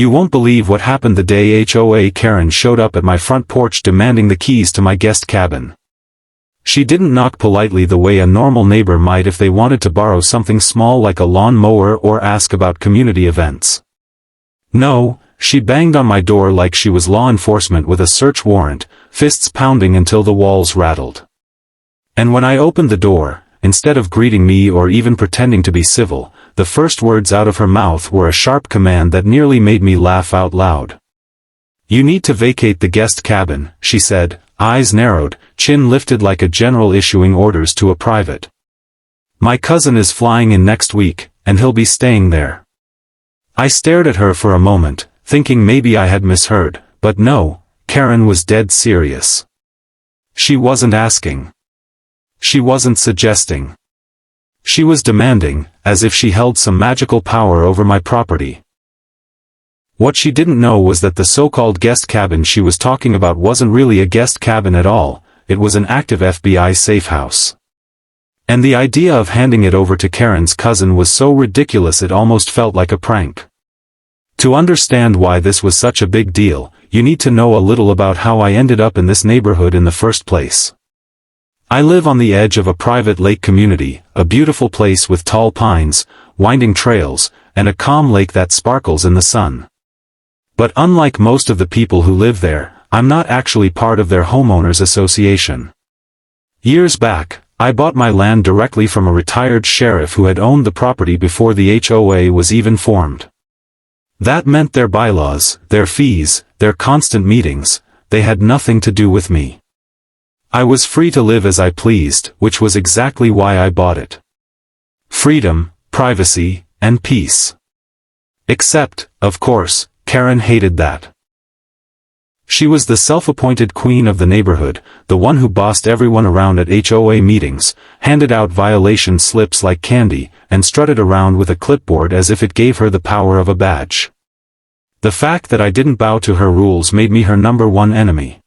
You won't believe what happened the day HOA Karen showed up at my front porch demanding the keys to my guest cabin. She didn't knock politely the way a normal neighbor might if they wanted to borrow something small like a lawn mower or ask about community events. No, she banged on my door like she was law enforcement with a search warrant, fists pounding until the walls rattled. And when I opened the door, instead of greeting me or even pretending to be civil, the first words out of her mouth were a sharp command that nearly made me laugh out loud. "You need to vacate the guest cabin," she said, eyes narrowed, chin lifted like a general issuing orders to a private. "My cousin is flying in next week, and he'll be staying there." I stared at her for a moment, thinking maybe I had misheard, but no, Karen was dead serious. She wasn't asking. She wasn't suggesting. She was demanding, as if she held some magical power over my property. What she didn't know was that the so-called guest cabin she was talking about wasn't really a guest cabin at all, it was an active FBI safe house. And the idea of handing it over to Karen's cousin was so ridiculous it almost felt like a prank. To understand why this was such a big deal, you need to know a little about how I ended up in this neighborhood in the first place. I live on the edge of a private lake community, a beautiful place with tall pines, winding trails, and a calm lake that sparkles in the sun. But unlike most of the people who live there, I'm not actually part of their homeowners association. Years back, I bought my land directly from a retired sheriff who had owned the property before the HOA was even formed. That meant their bylaws, their fees, their constant meetings, they had nothing to do with me. I was free to live as I pleased, which was exactly why I bought it. Freedom, privacy, and peace. Except, of course, Karen hated that. She was the self-appointed queen of the neighborhood, the one who bossed everyone around at HOA meetings, handed out violation slips like candy, and strutted around with a clipboard as if it gave her the power of a badge. The fact that I didn't bow to her rules made me her number one enemy.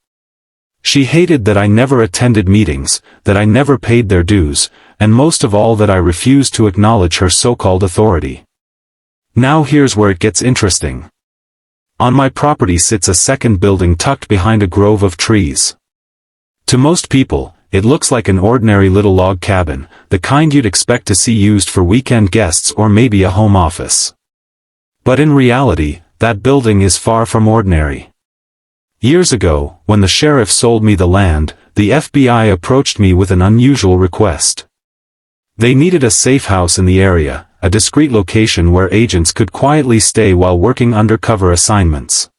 She hated that I never attended meetings, that I never paid their dues, and most of all that I refused to acknowledge her so-called authority. Now here's where it gets interesting. On my property sits a second building tucked behind a grove of trees. To most people, it looks like an ordinary little log cabin, the kind you'd expect to see used for weekend guests or maybe a home office. But in reality, that building is far from ordinary. Years ago, when the sheriff sold me the land, the FBI approached me with an unusual request. They needed a safe house in the area, a discreet location where agents could quietly stay while working undercover assignments.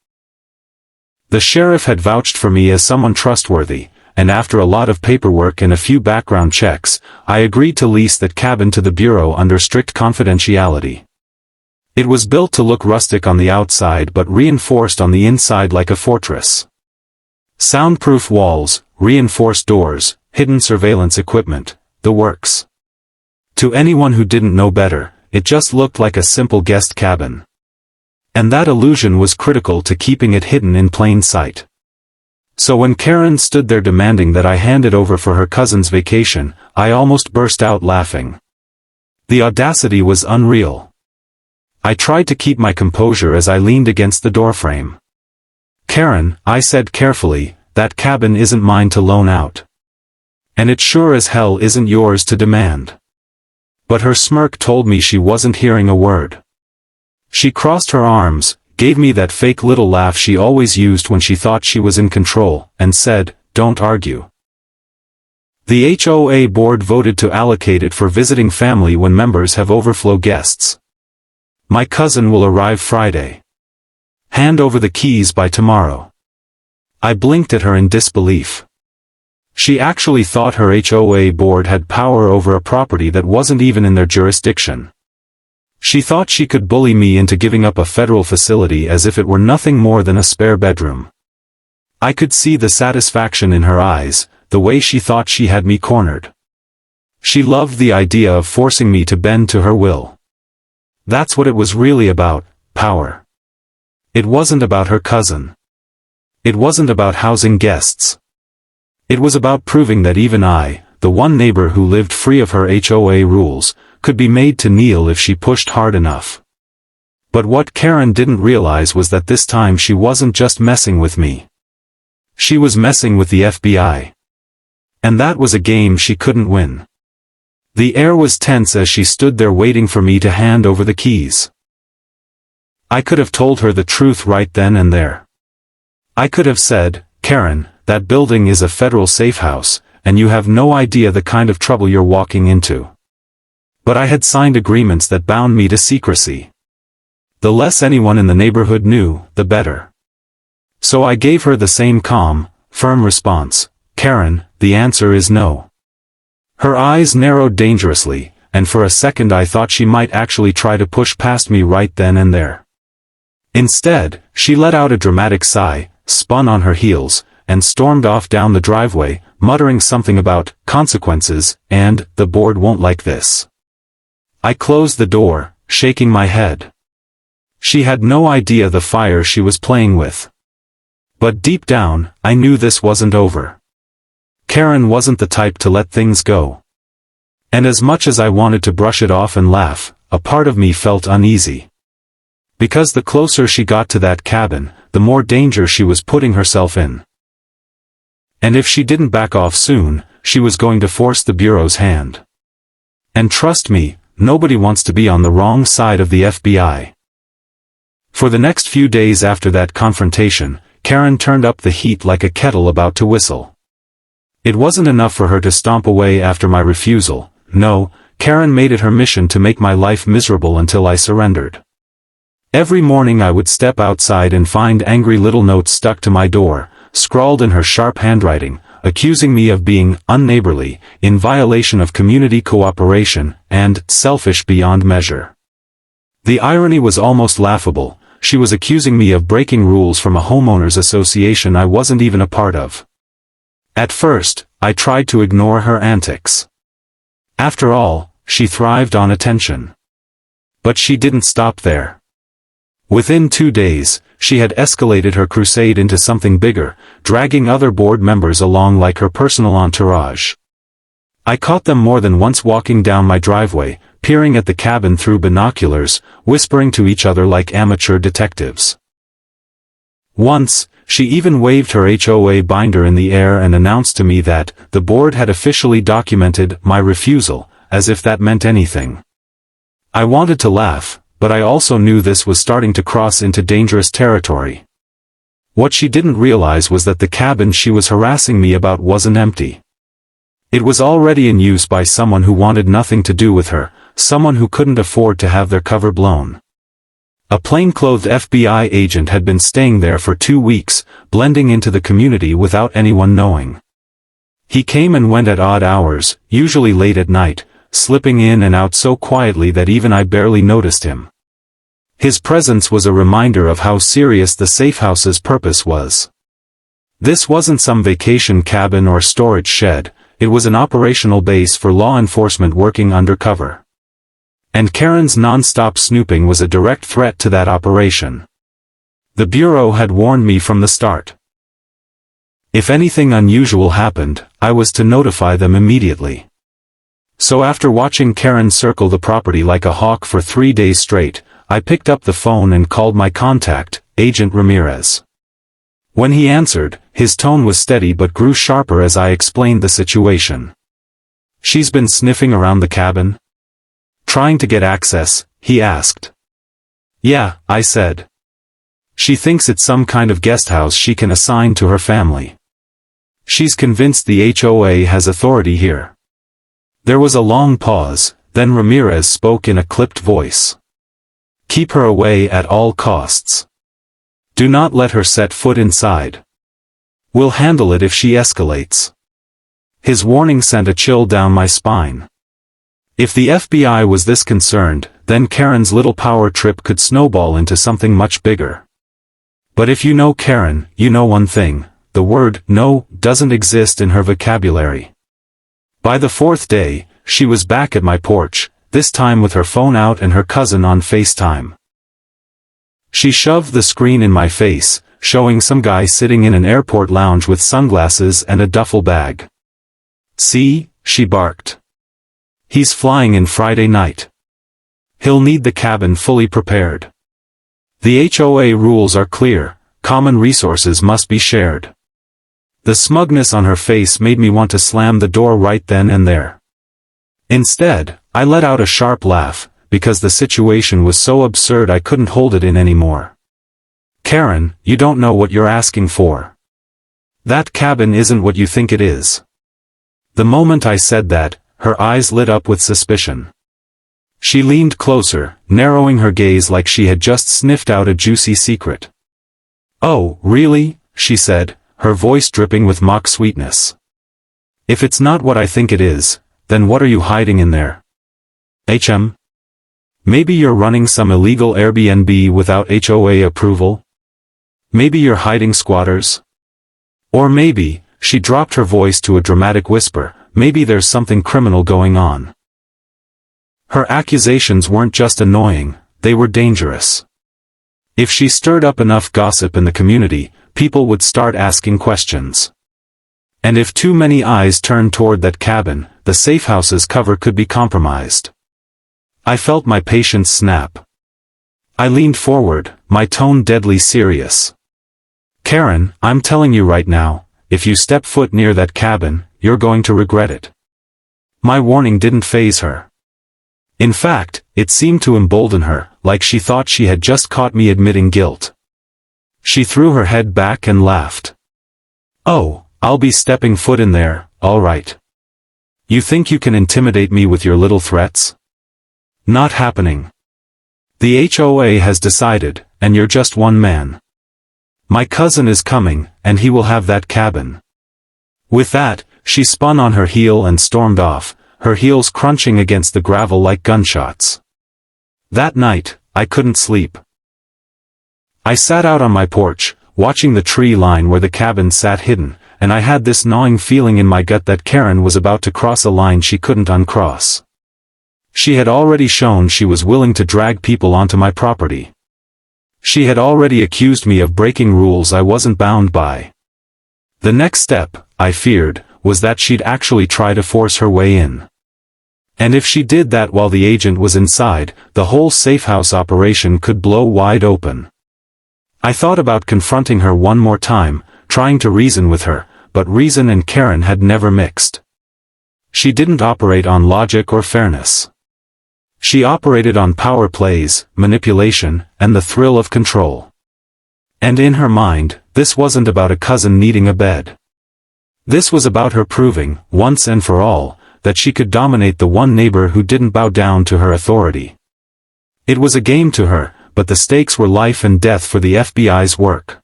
The sheriff had vouched for me as someone trustworthy, and after a lot of paperwork and a few background checks, I agreed to lease that cabin to the bureau under strict confidentiality. It was built to look rustic on the outside but reinforced on the inside like a fortress. Soundproof walls, reinforced doors, hidden surveillance equipment, the works. To anyone who didn't know better, it just looked like a simple guest cabin. And that illusion was critical to keeping it hidden in plain sight. So when Karen stood there demanding that I hand it over for her cousin's vacation, I almost burst out laughing. The audacity was unreal. I tried to keep my composure as I leaned against the doorframe. "Karen," I said carefully, "that cabin isn't mine to loan out. And it sure as hell isn't yours to demand." But her smirk told me she wasn't hearing a word. She crossed her arms, gave me that fake little laugh she always used when she thought she was in control, and said, "Don't argue." The HOA board voted to allocate it for visiting family when members have overflow guests. My cousin will arrive Friday. Hand over the keys by tomorrow. I blinked at her in disbelief. She actually thought her HOA board had power over a property that wasn't even in their jurisdiction. She thought she could bully me into giving up a federal facility as if it were nothing more than a spare bedroom. I could see the satisfaction in her eyes, the way she thought she had me cornered. She loved the idea of forcing me to bend to her will. That's what it was really about, power. It wasn't about her cousin. It wasn't about housing guests. It was about proving that even I, the one neighbor who lived free of her HOA rules, could be made to kneel if she pushed hard enough. But what Karen didn't realize was that this time she wasn't just messing with me. She was messing with the FBI. And that was a game she couldn't win. The air was tense as she stood there waiting for me to hand over the keys. I could have told her the truth right then and there. I could have said, "Karen, that building is a federal safe house, and you have no idea the kind of trouble you're walking into." But I had signed agreements that bound me to secrecy. The less anyone in the neighborhood knew, the better. So I gave her the same calm, firm response, "Karen, the answer is no." Her eyes narrowed dangerously, and for a second I thought she might actually try to push past me right then and there. Instead, she let out a dramatic sigh, spun on her heels, and stormed off down the driveway, muttering something about consequences and the board won't like this. I closed the door, shaking my head. She had no idea the fire she was playing with. But deep down, I knew this wasn't over. Karen wasn't the type to let things go. And as much as I wanted to brush it off and laugh, a part of me felt uneasy. Because the closer she got to that cabin, the more danger she was putting herself in. And if she didn't back off soon, she was going to force the Bureau's hand. And trust me, nobody wants to be on the wrong side of the FBI. For the next few days after that confrontation, Karen turned up the heat like a kettle about to whistle. It wasn't enough for her to stomp away after my refusal. No, Karen made it her mission to make my life miserable until I surrendered. Every morning I would step outside and find angry little notes stuck to my door, scrawled in her sharp handwriting, accusing me of being unneighborly, in violation of community cooperation, and selfish beyond measure. The irony was almost laughable. She was accusing me of breaking rules from a homeowners association I wasn't even a part of. At first, I tried to ignore her antics. After all, she thrived on attention. But she didn't stop there. Within 2 days, she had escalated her crusade into something bigger, dragging other board members along like her personal entourage. I caught them more than once walking down my driveway, peering at the cabin through binoculars, whispering to each other like amateur detectives. Once, she even waved her HOA binder in the air and announced to me that the board had officially documented my refusal, as if that meant anything. I wanted to laugh, but I also knew this was starting to cross into dangerous territory. What she didn't realize was that the cabin she was harassing me about wasn't empty. It was already in use by someone who wanted nothing to do with her, someone who couldn't afford to have their cover blown. A plainclothed FBI agent had been staying there for 2 weeks, blending into the community without anyone knowing. He came and went at odd hours, usually late at night, slipping in and out so quietly that even I barely noticed him. His presence was a reminder of how serious the Safehouse's purpose was. This wasn't some vacation cabin or storage shed, it was an operational base for law enforcement working undercover. And Karen's non-stop snooping was a direct threat to that operation. The Bureau had warned me from the start. If anything unusual happened, I was to notify them immediately. So after watching Karen circle the property like a hawk for 3 days straight, I picked up the phone and called my contact, Agent Ramirez. When he answered, his tone was steady but grew sharper as I explained the situation. "She's been sniffing around the cabin? Trying to get access?" he asked. "Yeah," I said. "She thinks it's some kind of guest house she can assign to her family. She's convinced the HOA has authority here." There was a long pause, then Ramirez spoke in a clipped voice. "Keep her away at all costs. Do not let her set foot inside. We'll handle it if she escalates." His warning sent a chill down my spine. If the FBI was this concerned, then Karen's little power trip could snowball into something much bigger. But if you know Karen, you know one thing: the word "no" doesn't exist in her vocabulary. By the 4th day, she was back at my porch, this time with her phone out and her cousin on FaceTime. She shoved the screen in my face, showing some guy sitting in an airport lounge with sunglasses and a duffel bag. "See," she barked. "He's flying in Friday night. He'll need the cabin fully prepared." The HOA rules are clear, common resources must be shared. The smugness on her face made me want to slam the door right then and there. Instead, I let out a sharp laugh, because the situation was so absurd I couldn't hold it in anymore. Karen, you don't know what you're asking for. That cabin isn't what you think it is. The moment I said that, her eyes lit up with suspicion. She leaned closer, narrowing her gaze like she had just sniffed out a juicy secret. "Oh, really?" she said, her voice dripping with mock sweetness. "If it's not what I think it is, then what are you hiding in there? Maybe you're running some illegal Airbnb without HOA approval? Maybe you're hiding squatters? Or maybe," she dropped her voice to a dramatic whisper, "maybe there's something criminal going on." Her accusations weren't just annoying, they were dangerous. If she stirred up enough gossip in the community, people would start asking questions. And if too many eyes turned toward that cabin, the Safehouse's cover could be compromised. I felt my patience snap. I leaned forward, my tone deadly serious. "Karen, I'm telling you right now, if you step foot near that cabin, you're going to regret it." My warning didn't faze her. In fact, it seemed to embolden her, like she thought she had just caught me admitting guilt. She threw her head back and laughed. "Oh, I'll be stepping foot in there, all right. You think you can intimidate me with your little threats? Not happening. The HOA has decided, and you're just one man. My cousin is coming, and he will have that cabin." With that, she spun on her heel and stormed off, her heels crunching against the gravel like gunshots. That night, I couldn't sleep. I sat out on my porch, watching the tree line where the cabin sat hidden, and I had this gnawing feeling in my gut that Karen was about to cross a line she couldn't uncross. She had already shown she was willing to drag people onto my property. She had already accused me of breaking rules I wasn't bound by. The next step, I feared, was that she'd actually try to force her way in. And if she did that while the agent was inside, the whole Safehouse operation could blow wide open. I thought about confronting her one more time, trying to reason with her, but reason and Karen had never mixed. She didn't operate on logic or fairness. She operated on power plays, manipulation, and the thrill of control. And in her mind, this wasn't about a cousin needing a bed. This was about her proving, once and for all, that she could dominate the one neighbor who didn't bow down to her authority. It was a game to her, but the stakes were life and death for the FBI's work.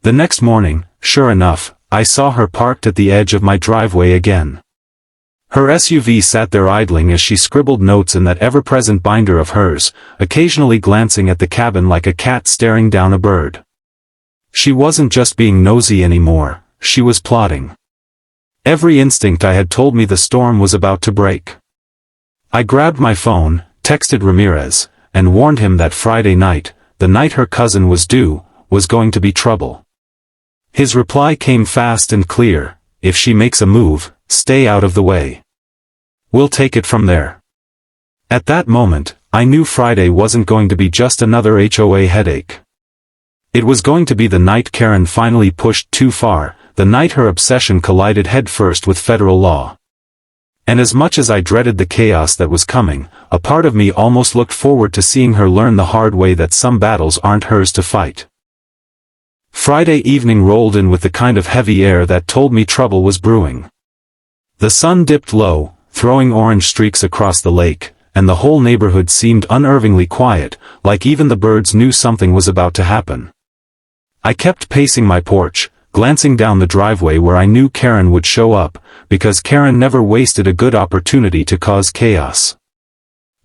The next morning, sure enough, I saw her parked at the edge of my driveway again. Her SUV sat there idling as she scribbled notes in that ever-present binder of hers, occasionally glancing at the cabin like a cat staring down a bird. She wasn't just being nosy anymore, she was plotting. Every instinct I had told me the storm was about to break. I grabbed my phone, texted Ramirez, and warned him that Friday night, the night her cousin was due, was going to be trouble. His reply came fast and clear: "If she makes a move, stay out of the way. We'll take it from there." At that moment, I knew Friday wasn't going to be just another HOA headache. It was going to be the night Karen finally pushed too far, the night her obsession collided headfirst with federal law. And as much as I dreaded the chaos that was coming, a part of me almost looked forward to seeing her learn the hard way that some battles aren't hers to fight. Friday evening rolled in with the kind of heavy air that told me trouble was brewing. The sun dipped low, throwing orange streaks across the lake, and the whole neighborhood seemed unnervingly quiet, like even the birds knew something was about to happen. I kept pacing my porch, glancing down the driveway where I knew Karen would show up, because Karen never wasted a good opportunity to cause chaos.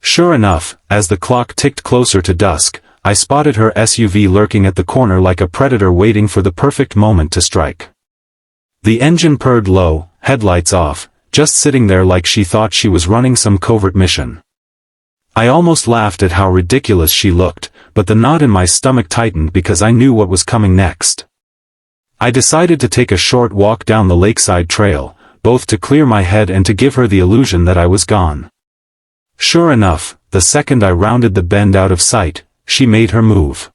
Sure enough, as the clock ticked closer to dusk, I spotted her SUV lurking at the corner like a predator waiting for the perfect moment to strike. The engine purred low, headlights off, just sitting there like she thought she was running some covert mission. I almost laughed at how ridiculous she looked, but the knot in my stomach tightened because I knew what was coming next. I decided to take a short walk down the lakeside trail, both to clear my head and to give her the illusion that I was gone. Sure enough, the second I rounded the bend out of sight, she made her move.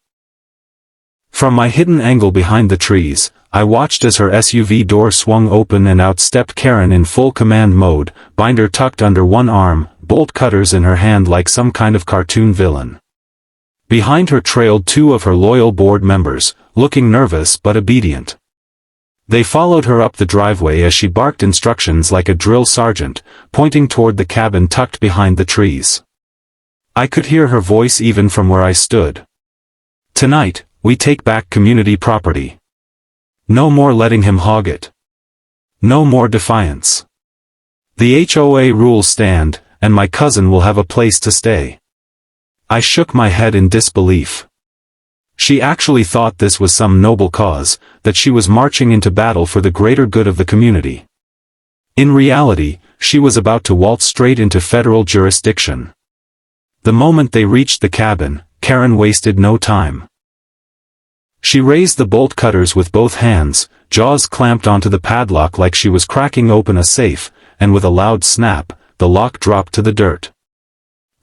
From my hidden angle behind the trees, I watched as her SUV door swung open and out stepped Karen in full command mode, binder tucked under one arm, bolt cutters in her hand like some kind of cartoon villain. Behind her trailed two of her loyal board members, looking nervous but obedient. They followed her up the driveway as she barked instructions like a drill sergeant, pointing toward the cabin tucked behind the trees. I could hear her voice even from where I stood. "Tonight, we take back community property. No more letting him hog it. No more defiance. The HOA rules stand, and my cousin will have a place to stay." I shook my head in disbelief. She actually thought this was some noble cause, that she was marching into battle for the greater good of the community. In reality, she was about to waltz straight into federal jurisdiction. The moment they reached the cabin, Karen wasted no time. She raised the bolt cutters with both hands, jaws clamped onto the padlock like she was cracking open a safe, and with a loud snap, the lock dropped to the dirt.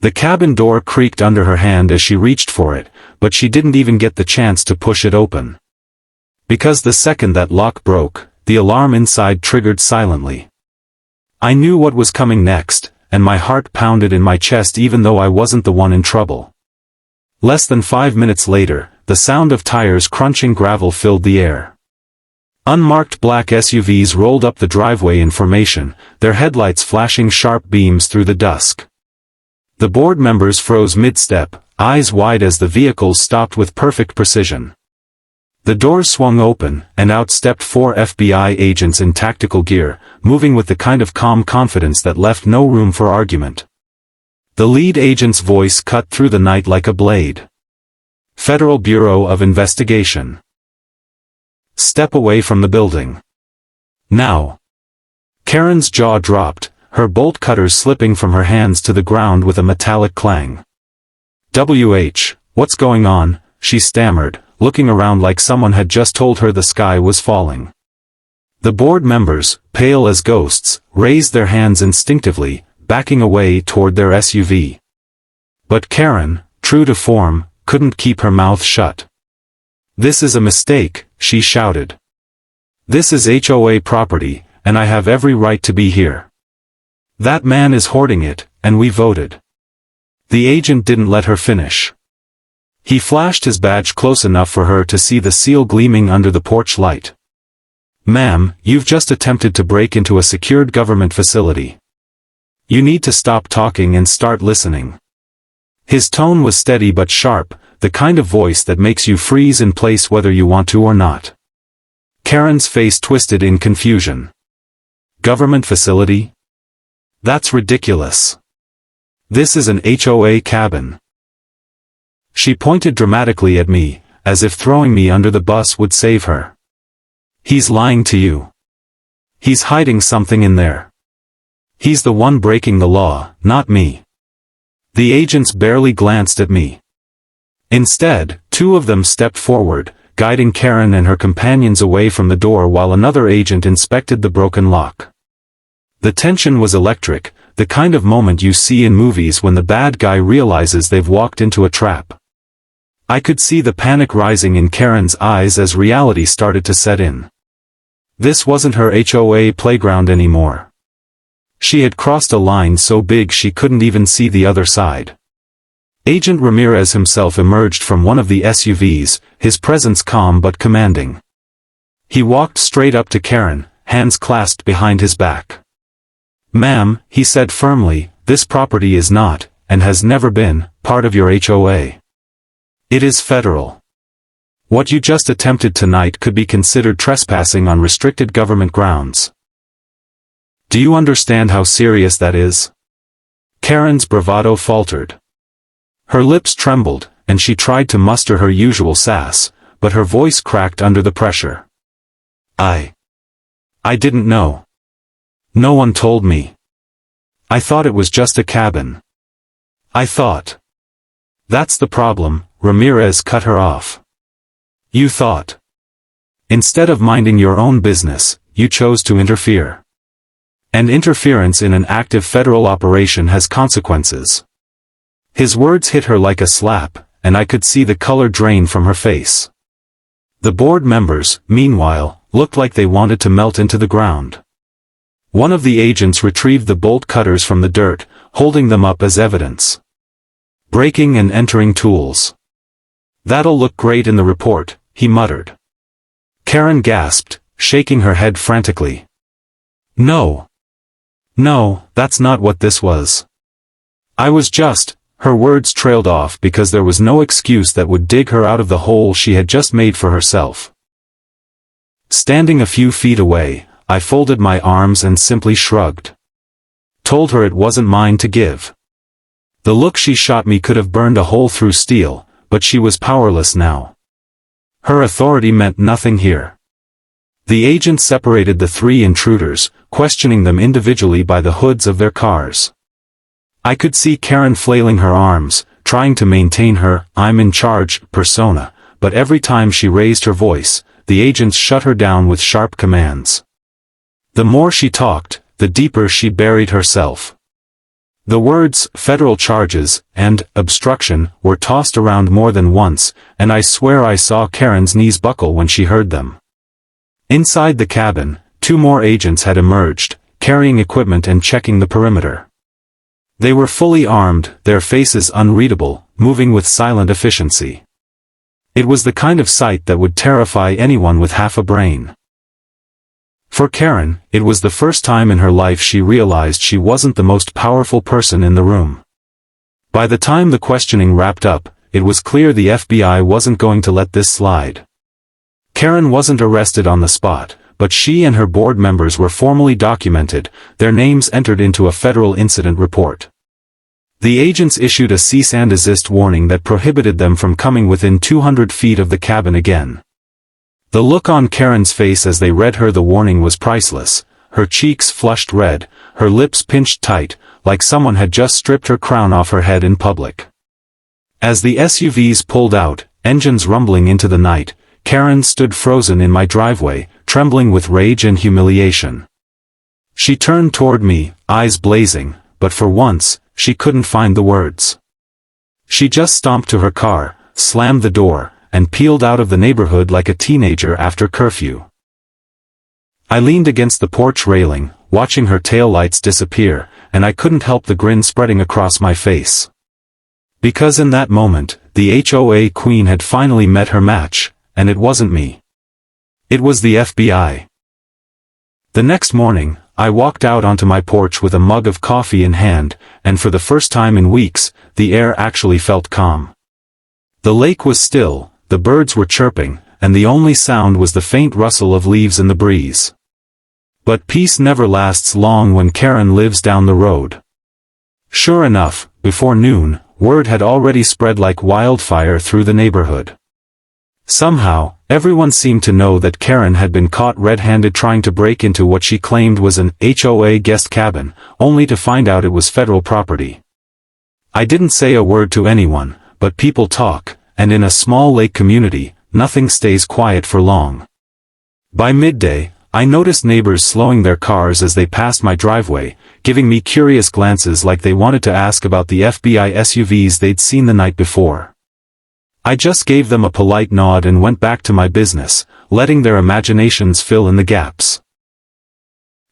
The cabin door creaked under her hand as she reached for it, but she didn't even get the chance to push it open. Because the second that lock broke, the alarm inside triggered silently. I knew what was coming next, and my heart pounded in my chest even though I wasn't the one in trouble. Less than 5 minutes later, the sound of tires crunching gravel filled the air. Unmarked black SUVs rolled up the driveway in formation, their headlights flashing sharp beams through the dusk. The board members froze mid-step, eyes wide as the vehicles stopped with perfect precision. The doors swung open, and out stepped 4 FBI agents in tactical gear, moving with the kind of calm confidence that left no room for argument. The lead agent's voice cut through the night like a blade. "Federal Bureau of Investigation. Step away from the building. Now." Karen's jaw dropped, her bolt cutters slipping from her hands to the ground with a metallic clang. What's going on?" she stammered, looking around like someone had just told her the sky was falling. The board members, pale as ghosts, raised their hands instinctively, backing away toward their SUV. But Karen, true to form, couldn't keep her mouth shut. "This is a mistake," she shouted. "This is HOA property, and I have every right to be here. That man is hoarding it, and we voted." The agent didn't let her finish. He flashed his badge close enough for her to see the seal gleaming under the porch light. "Ma'am, you've just attempted to break into a secured government facility. You need to stop talking and start listening." His tone was steady but sharp, the kind of voice that makes you freeze in place whether you want to or not. Karen's face twisted in confusion. "Government facility? That's ridiculous. This is an HOA cabin." She pointed dramatically at me, as if throwing me under the bus would save her. "He's lying to you. He's hiding something in there. He's the one breaking the law, not me." The agents barely glanced at me. Instead, 2 of them stepped forward, guiding Karen and her companions away from the door while another agent inspected the broken lock. The tension was electric, the kind of moment you see in movies when the bad guy realizes they've walked into a trap. I could see the panic rising in Karen's eyes as reality started to set in. This wasn't her HOA playground anymore. She had crossed a line so big she couldn't even see the other side. Agent Ramirez himself emerged from one of the SUVs, his presence calm but commanding. He walked straight up to Karen, hands clasped behind his back. "Ma'am," he said firmly, "this property is not, and has never been, part of your HOA. It is federal. What you just attempted tonight could be considered trespassing on restricted government grounds. Do you understand how serious that is?" Karen's bravado faltered. Her lips trembled, and she tried to muster her usual sass, but her voice cracked under the pressure. I didn't know. No one told me. I thought it was just a cabin. I thought." "That's the problem," Ramirez cut her off. "You thought. Instead of minding your own business, you chose to interfere. And interference in an active federal operation has consequences." His words hit her like a slap, and I could see the color drain from her face. The board members, meanwhile, looked like they wanted to melt into the ground. One of the agents retrieved the bolt cutters from the dirt, holding them up as evidence. Breaking and entering tools. "That'll look great in the report," he muttered. Karen gasped, shaking her head frantically. No, that's not what this was. I was just..." Her words trailed off because there was no excuse that would dig her out of the hole she had just made for herself. Standing a few feet away, I folded my arms and simply shrugged. Told her it wasn't mine to give. The look she shot me could have burned a hole through steel, but she was powerless now. Her authority meant nothing here. The agent separated the three intruders, questioning them individually by the hoods of their cars. I could see Karen flailing her arms, trying to maintain her "I'm in charge" persona, but every time she raised her voice, the agents shut her down with sharp commands. The more she talked, the deeper she buried herself. The words "federal charges" and "obstruction" were tossed around more than once, and I swear I saw Karen's knees buckle when she heard them. Inside the cabin, 2 more agents had emerged, carrying equipment and checking the perimeter. They were fully armed, their faces unreadable, moving with silent efficiency. It was the kind of sight that would terrify anyone with half a brain. For Karen, it was the first time in her life she realized she wasn't the most powerful person in the room. By the time the questioning wrapped up, it was clear the FBI wasn't going to let this slide. Karen wasn't arrested on the spot, but she and her board members were formally documented, their names entered into a federal incident report. The agents issued a cease and desist warning that prohibited them from coming within 200 feet of the cabin again. The look on Karen's face as they read her the warning was priceless, her cheeks flushed red, her lips pinched tight, like someone had just stripped her crown off her head in public. As the SUVs pulled out, engines rumbling into the night, Karen stood frozen in my driveway, trembling with rage and humiliation. She turned toward me, eyes blazing, but for once, she couldn't find the words. She just stomped to her car, slammed the door, and peeled out of the neighborhood like a teenager after curfew. I leaned against the porch railing, watching her taillights disappear, and I couldn't help the grin spreading across my face. Because in that moment, the HOA queen had finally met her match, and it wasn't me. It was the FBI. The next morning, I walked out onto my porch with a mug of coffee in hand, and for the first time in weeks, the air actually felt calm. The lake was still, the birds were chirping, and the only sound was the faint rustle of leaves in the breeze. But peace never lasts long when Karen lives down the road. Sure enough, before noon, word had already spread like wildfire through the neighborhood. Somehow, everyone seemed to know that Karen had been caught red-handed trying to break into what she claimed was an HOA guest cabin, only to find out it was federal property. I didn't say a word to anyone, but people talk, and in a small lake community, nothing stays quiet for long. By midday, I noticed neighbors slowing their cars as they passed my driveway, giving me curious glances like they wanted to ask about the FBI SUVs they'd seen the night before. I just gave them a polite nod and went back to my business, letting their imaginations fill in the gaps.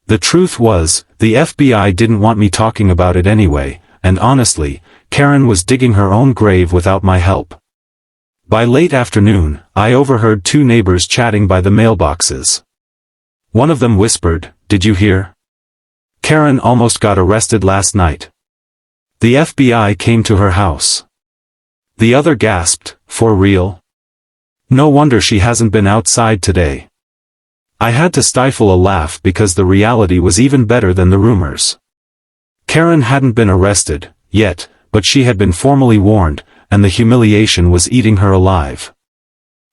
The truth was, the FBI didn't want me talking about it anyway, and honestly, Karen was digging her own grave without my help. By late afternoon, I overheard 2 neighbors chatting by the mailboxes. One of them whispered, "Did you hear? Karen almost got arrested last night. The FBI came to her house." The other gasped, "For real? No wonder she hasn't been outside today." I had to stifle a laugh because the reality was even better than the rumors. Karen hadn't been arrested, yet, but she had been formally warned, and the humiliation was eating her alive.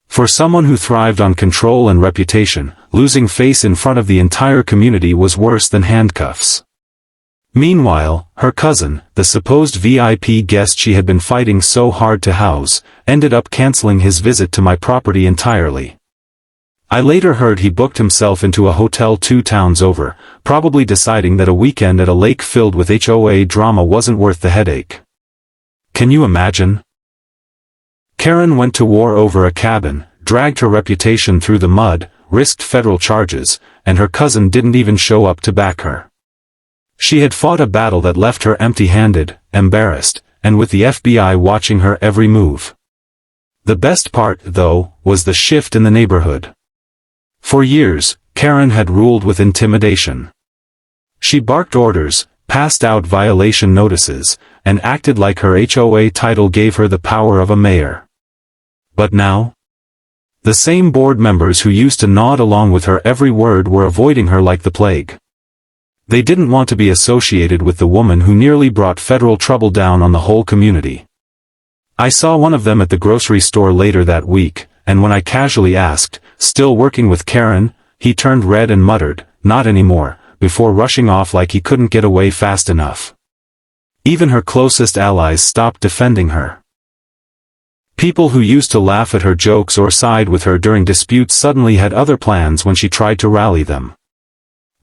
For someone who thrived on control and reputation, losing face in front of the entire community was worse than handcuffs. Meanwhile, her cousin, the supposed VIP guest she had been fighting so hard to house, ended up canceling his visit to my property entirely. I later heard he booked himself into a hotel 2 towns over, probably deciding that a weekend at a lake filled with HOA drama wasn't worth the headache. Can you imagine? Karen went to war over a cabin, dragged her reputation through the mud, risked federal charges, and her cousin didn't even show up to back her. She had fought a battle that left her empty-handed, embarrassed, and with the FBI watching her every move. The best part, though, was the shift in the neighborhood. For years, Karen had ruled with intimidation. She barked orders, passed out violation notices, and acted like her HOA title gave her the power of a mayor. But now? The same board members who used to nod along with her every word were avoiding her like the plague. They didn't want to be associated with the woman who nearly brought federal trouble down on the whole community. I saw one of them at the grocery store later that week, and when I casually asked, "Still working with Karen?" he turned red and muttered, "Not anymore," before rushing off like he couldn't get away fast enough. Even her closest allies stopped defending her. People who used to laugh at her jokes or side with her during disputes suddenly had other plans when she tried to rally them.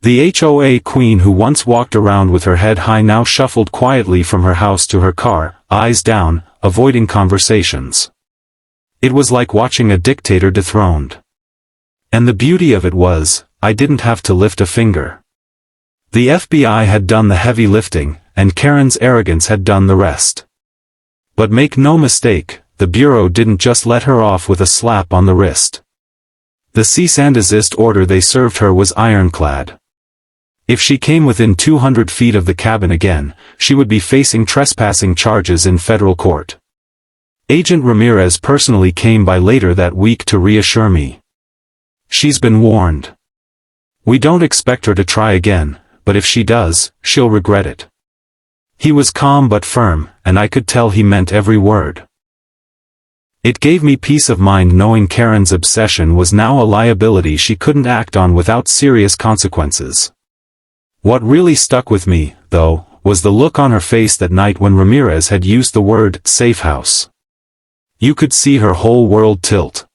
The HOA queen who once walked around with her head high now shuffled quietly from her house to her car, eyes down, avoiding conversations. It was like watching a dictator dethroned. And the beauty of it was, I didn't have to lift a finger. The FBI had done the heavy lifting, and Karen's arrogance had done the rest. But make no mistake, the Bureau didn't just let her off with a slap on the wrist. The cease and desist order they served her was ironclad. If she came within 200 feet of the cabin again, she would be facing trespassing charges in federal court. Agent Ramirez personally came by later that week to reassure me. "She's been warned. We don't expect her to try again, but if she does, she'll regret it." He was calm but firm, and I could tell he meant every word. It gave me peace of mind knowing Karen's obsession was now a liability she couldn't act on without serious consequences. What really stuck with me, though, was the look on her face that night when Ramirez had used the word "Safehouse." You could see her whole world tilt.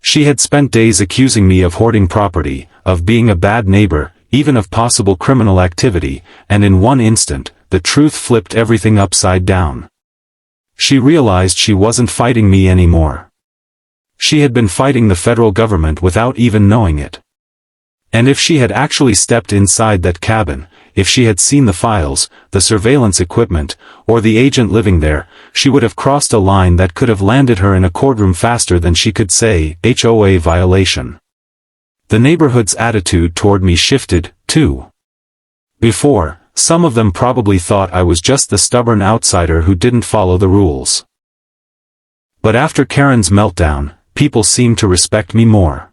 She had spent days accusing me of hoarding property, of being a bad neighbor, even of possible criminal activity, and in one instant, the truth flipped everything upside down. She realized she wasn't fighting me anymore. She had been fighting the federal government without even knowing it. And if she had actually stepped inside that cabin, if she had seen the files, the surveillance equipment, or the agent living there, she would have crossed a line that could have landed her in a courtroom faster than she could say, "HOA violation." The neighborhood's attitude toward me shifted, too. Before, some of them probably thought I was just the stubborn outsider who didn't follow the rules. But after Karen's meltdown, people seemed to respect me more.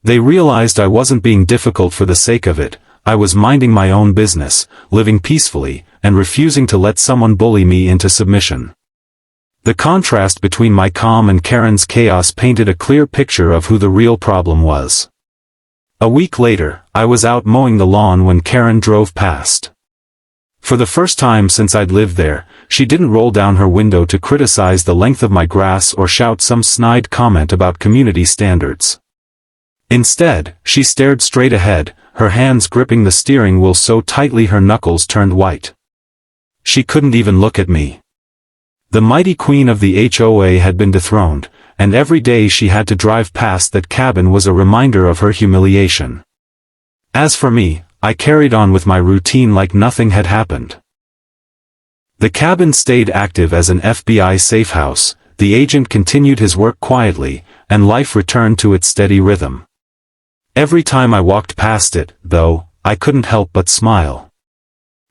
They realized I wasn't being difficult for the sake of it, I was minding my own business, living peacefully, and refusing to let someone bully me into submission. The contrast between my calm and Karen's chaos painted a clear picture of who the real problem was. A week later, I was out mowing the lawn when Karen drove past. For the first time since I'd lived there, she didn't roll down her window to criticize the length of my grass or shout some snide comment about community standards. Instead, she stared straight ahead, her hands gripping the steering wheel so tightly her knuckles turned white. She couldn't even look at me. The mighty queen of the HOA had been dethroned, and every day she had to drive past that cabin was a reminder of her humiliation. As for me, I carried on with my routine like nothing had happened. The cabin stayed active as an FBI safe house, the agent continued his work quietly, and life returned to its steady rhythm. Every time I walked past it, though, I couldn't help but smile.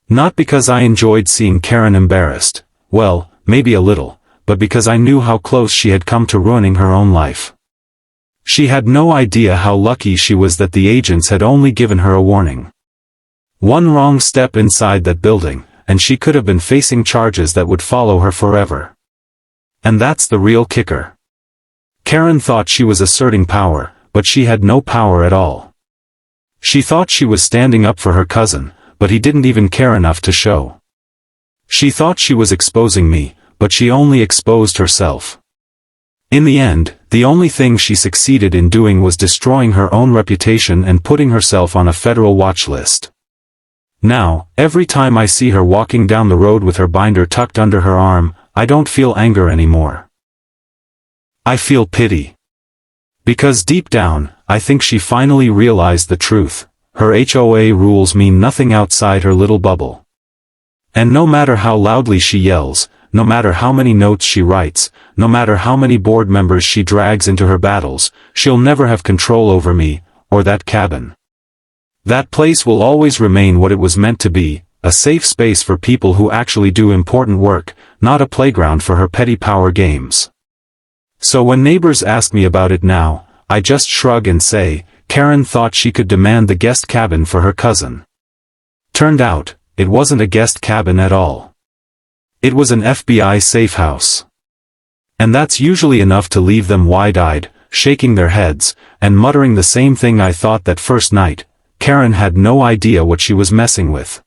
Not because I enjoyed seeing Karen embarrassed, well, maybe a little, but because I knew how close she had come to ruining her own life. She had no idea how lucky she was that the agents had only given her a warning. One wrong step inside that building, and she could have been facing charges that would follow her forever. And that's the real kicker. Karen thought she was asserting power, but she had no power at all. She thought she was standing up for her cousin, but he didn't even care enough to show. She thought she was exposing me, but she only exposed herself. In the end, the only thing she succeeded in doing was destroying her own reputation and putting herself on a federal watch list. Now, every time I see her walking down the road with her binder tucked under her arm, I don't feel anger anymore. I feel pity. Because deep down, I think she finally realized the truth. Her HOA rules mean nothing outside her little bubble. And no matter how loudly she yells, no matter how many notes she writes, no matter how many board members she drags into her battles, she'll never have control over me, or that cabin. That place will always remain what it was meant to be, a safe space for people who actually do important work, not a playground for her petty power games. So when neighbors ask me about it now, I just shrug and say, Karen thought she could demand the guest cabin for her cousin. Turned out, it wasn't a guest cabin at all. It was an FBI safe house. And that's usually enough to leave them wide-eyed, shaking their heads, and muttering the same thing I thought that first night. Karen had no idea what she was messing with.